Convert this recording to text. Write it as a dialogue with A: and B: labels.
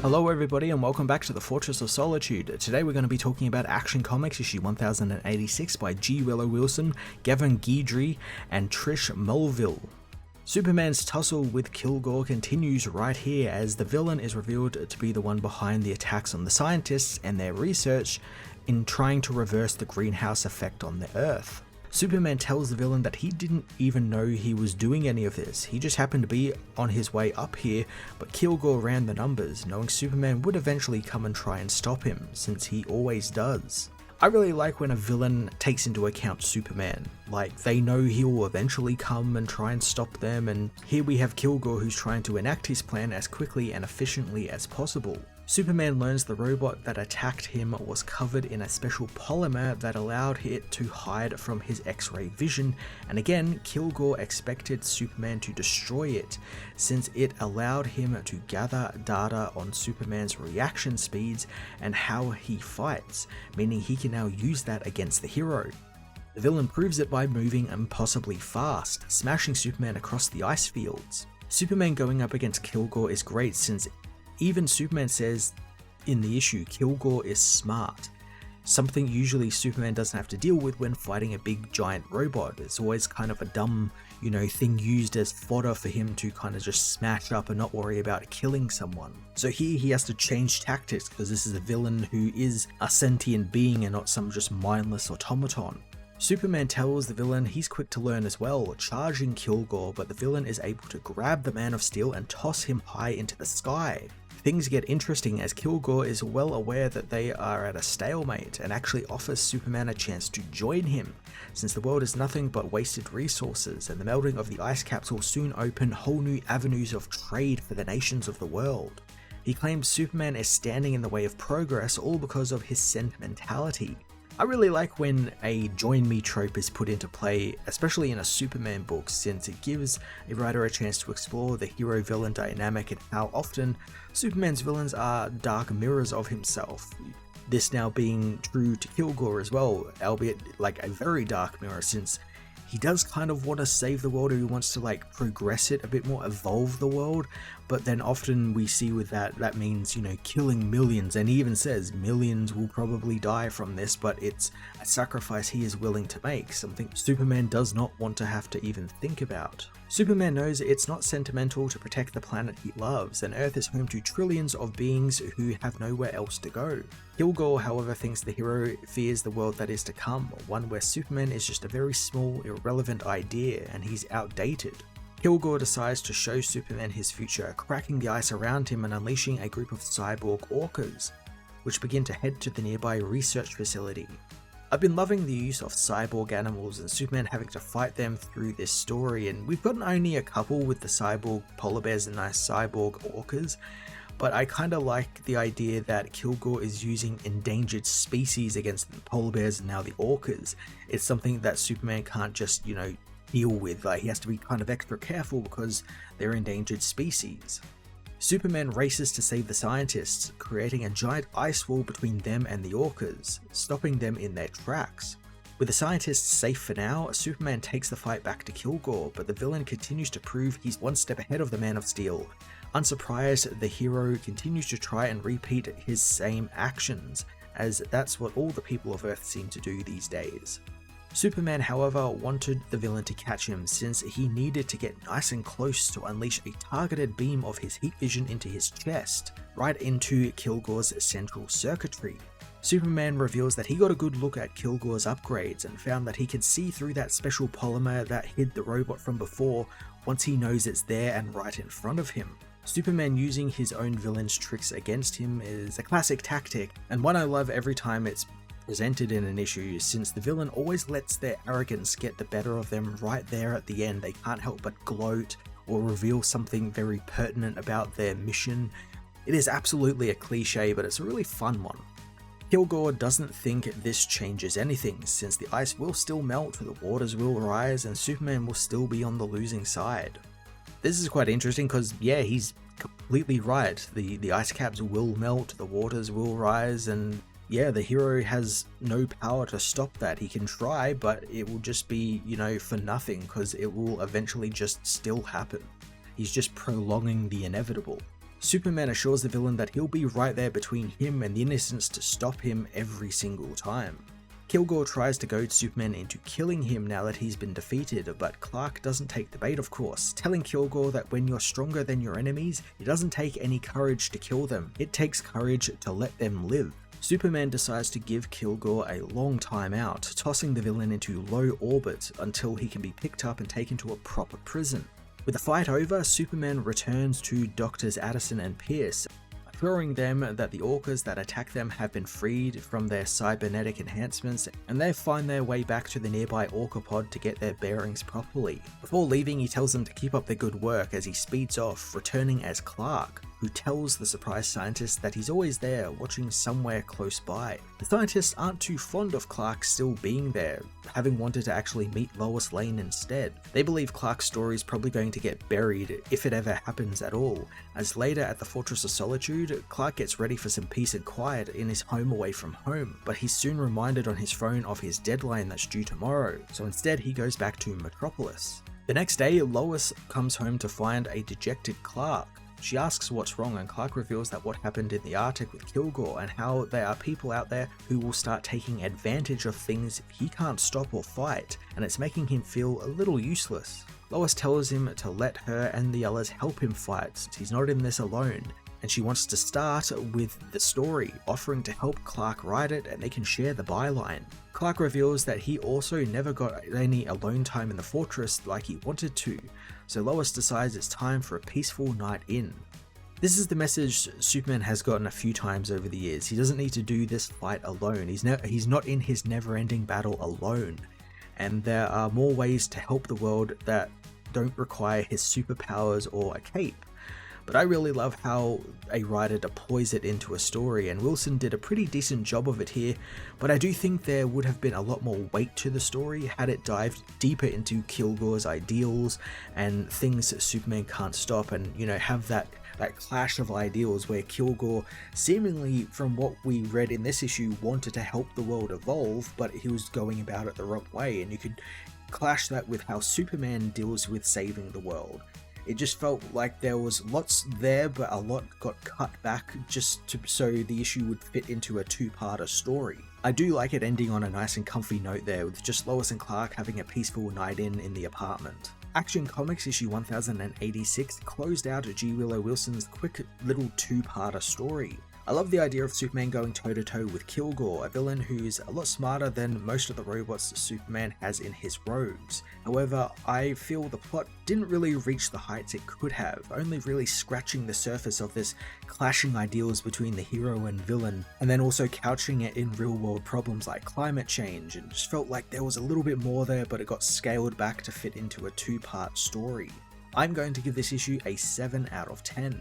A: Hello everybody and welcome back to the Fortress of Solitude. Today we're going to be talking about Action Comics issue 1086 by G. Willow Wilson, Gavin Guidry and Trish Mulville. Superman's tussle with Kilgore continues right here as the villain is revealed to be the one behind the attacks on the scientists and their research in trying to reverse the greenhouse effect on the Earth. Superman tells the villain that he didn't even know he was doing any of this, he just happened to be on his way up here, but Kilgore ran the numbers, knowing Superman would eventually come and try and stop him, since he always does. I really like when a villain takes into account Superman, like they know he will eventually come and try and stop them, and here we have Kilgore who's trying to enact his plan as quickly and efficiently as possible. Superman learns the robot that attacked him was covered in a special polymer that allowed it to hide from his X-ray vision, and again, Kilgore expected Superman to destroy it, since it allowed him to gather data on Superman's reaction speeds and how he fights, meaning he can now use that against the hero. The villain proves it by moving impossibly fast, smashing Superman across the ice fields. Superman going up against Kilgore is great since even Superman says in the issue Kilgore is smart, something usually Superman doesn't have to deal with when fighting a big giant robot. It's always kind of a dumb, thing used as fodder for him to kind of just smash up and not worry about killing someone. So here he has to change tactics because this is a villain who is a sentient being and not some just mindless automaton. Superman tells the villain he's quick to learn as well, charging Kilgore, but the villain is able to grab the Man of Steel and toss him high into the sky. Things get interesting as Kilgore is well aware that they are at a stalemate and actually offers Superman a chance to join him, since the world is nothing but wasted resources and the melting of the ice caps will soon open whole new avenues of trade for the nations of the world. He claims Superman is standing in the way of progress all because of his sentimentality. I really like when a join me trope is put into play, especially in a Superman book, since it gives a writer a chance to explore the hero-villain dynamic and how often Superman's villains are dark mirrors of himself. This now being true to Kilgore as well, albeit like a very dark mirror, since he does kind of want to save the world, or he wants to progress it a bit more, evolve the world, but then often we see with that means, killing millions, and he even says millions will probably die from this, but it's a sacrifice he is willing to make, something Superman does not want to have to even think about. Superman knows it's not sentimental to protect the planet he loves, and Earth is home to trillions of beings who have nowhere else to go. Kilgore, however, thinks the hero fears the world that is to come, one where Superman is just a very small, irrelevant idea, and he's outdated. Kilgore decides to show Superman his future, cracking the ice around him and unleashing a group of cyborg orcas, which begin to head to the nearby research facility. I've been loving the use of cyborg animals and Superman having to fight them through this story, and we've gotten only a couple with the cyborg polar bears and nice cyborg orcas, but I kinda like the idea that Kilgore is using endangered species against the polar bears and now the orcas. It's something that Superman can't just, deal with, he has to be kind of extra careful because they're endangered species. Superman races to save the scientists, creating a giant ice wall between them and the orcas, stopping them in their tracks. With the scientists safe for now, Superman takes the fight back to Kilgore, but the villain continues to prove he's one step ahead of the Man of Steel. Unsurprised, the hero continues to try and repeat his same actions, as that's what all the people of Earth seem to do these days. Superman, however, wanted the villain to catch him since he needed to get nice and close to unleash a targeted beam of his heat vision into his chest, right into Kilgore's central circuitry. Superman reveals that he got a good look at Kilgore's upgrades and found that he could see through that special polymer that hid the robot from before once he knows it's there and right in front of him. Superman using his own villain's tricks against him is a classic tactic, and one I love every time it's presented in an issue, since the villain always lets their arrogance get the better of them right there at the end. They can't help but gloat or reveal something very pertinent about their mission. It is absolutely a cliche, but it's a really fun one. Kilgore doesn't think this changes anything, since the ice will still melt, the waters will rise, and Superman will still be on the losing side. This is quite interesting because, yeah, he's completely right. The ice caps will melt, the waters will rise, and yeah, the hero has no power to stop that. He can try, but it will just be, for nothing, because it will eventually just still happen. He's just prolonging the inevitable. Superman assures the villain that he'll be right there between him and the Innocents to stop him every single time. Kilgore tries to goad Superman into killing him now that he's been defeated, but Clark doesn't take the bait, of course, telling Kilgore that when you're stronger than your enemies, it doesn't take any courage to kill them, it takes courage to let them live. Superman decides to give Kilgore a long time out, tossing the villain into low orbit until he can be picked up and taken to a proper prison. With the fight over, Superman returns to Doctors Addison and Pierce, assuring them that the orcas that attack them have been freed from their cybernetic enhancements, and they find their way back to the nearby orca pod to get their bearings properly. Before leaving, he tells them to keep up their good work as he speeds off, returning as Clark, who tells the surprised scientist that he's always there, watching somewhere close by. The scientists aren't too fond of Clark still being there, having wanted to actually meet Lois Lane instead. They believe Clark's story is probably going to get buried, if it ever happens at all, as later at the Fortress of Solitude, Clark gets ready for some peace and quiet in his home away from home, but he's soon reminded on his phone of his deadline that's due tomorrow, so instead he goes back to Metropolis. The next day, Lois comes home to find a dejected Clark. She asks what's wrong, and Clark reveals that what happened in the Arctic with Kilgore and how there are people out there who will start taking advantage of things he can't stop or fight, and it's making him feel a little useless. Lois tells him to let her and the others help him fight since he's not in this alone, and she wants to start with the story, offering to help Clark write it and they can share the byline. Clark reveals that he also never got any alone time in the fortress like he wanted to, so Lois decides it's time for a peaceful night in. This is the message Superman has gotten a few times over the years. He doesn't need to do this fight alone. He's not in his never-ending battle alone, and there are more ways to help the world that don't require his superpowers or a cape. But I really love how a writer deploys it into a story, and Wilson did a pretty decent job of it here, but I do think there would have been a lot more weight to the story had it dived deeper into Kilgore's ideals and things that Superman can't stop, and have that clash of ideals where Kilgore, seemingly from what we read in this issue, wanted to help the world evolve, but he was going about it the wrong way, and you could clash that with how Superman deals with saving the world. It just felt like there was lots there, but a lot got cut back so the issue would fit into a two-parter story. I do like it ending on a nice and comfy note there, with just Lois and Clark having a peaceful night in the apartment. Action Comics issue 1086 closed out G. Willow Wilson's quick little two-parter story. I love the idea of Superman going toe-to-toe with Kilgore, a villain who's a lot smarter than most of the robots Superman has in his rogues. However, I feel the plot didn't really reach the heights it could have, only really scratching the surface of this clashing ideals between the hero and villain, and then also couching it in real-world problems like climate change, and just felt like there was a little bit more there, but it got scaled back to fit into a two-part story. I'm going to give this issue a 7 out of 10.